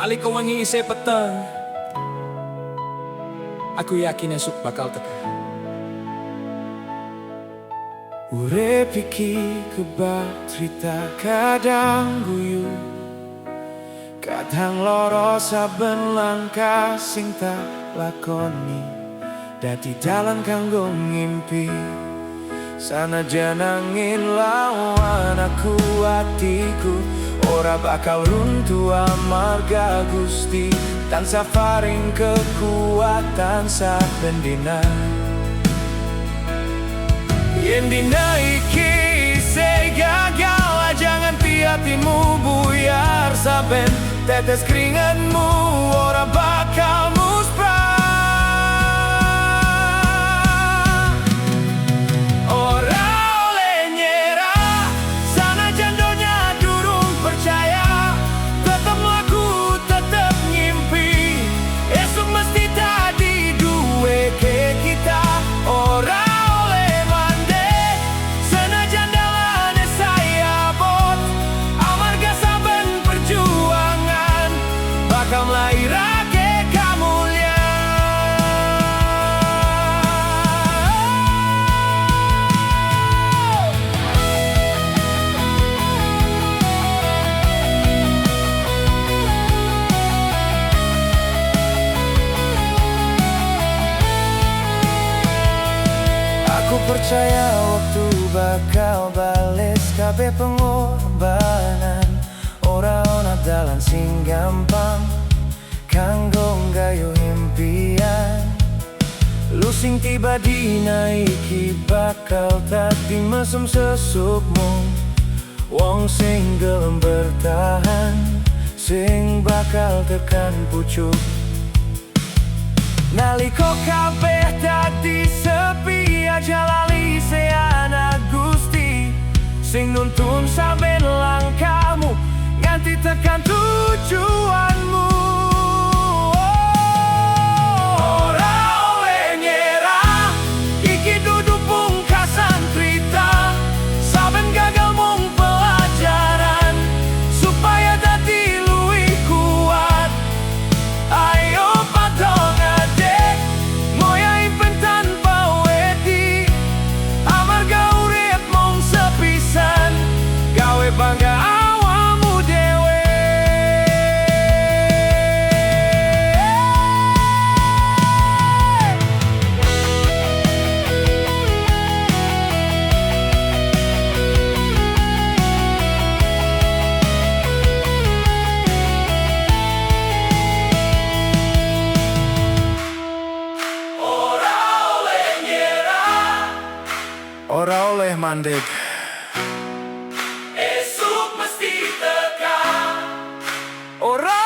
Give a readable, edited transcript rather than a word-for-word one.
Nalika wengi isih peteng, aku yakin esuk bakal teka. Urip iki kebak cerita kadang guyu, kadang lara saben langkah sing tak lakoni. Dadi dalan kanggo ngimpi, sanajan angin lawan aku atiku ora bakal runtuh amarga Gusti tansah paring kekuatan saben dina. Yen dina iki isih gagal, jangan hatimu buyar saben tetes keringatmu ora bakal musbah. Ora oleh nyerah, sanajan donya durung percaya, tetep mlaku, tetep ngimpi, esuk mesti tadi duwe ke kita. Ora lahirake aku percaya waktu bakal bales kabeh pengorbanan. Ora ana dalan sing gampang kanggo nggayo impian. Lu sing tiba dina iki bakal dadi mesem sesukmu, wong sing gelem bertahan, sing bakal tekan pucuk. Nalika kabeh dadi sepi, aja lali ana Gusti sing nuntun saben langkahmu nganti tekan tujuanmu. Ora oleh nyerah, iki dudu pungkasan cerita, saben gagal mung pelajaran supaya dadi luwih kuat. Ayo padha ngadeg ngoyahi pen tanpa wedi, amarga urip mung sepisan, gawe bangga awamu dewe. Ora oleh nyerah, ora oleh mandeg, esuk mesti tekan. Ora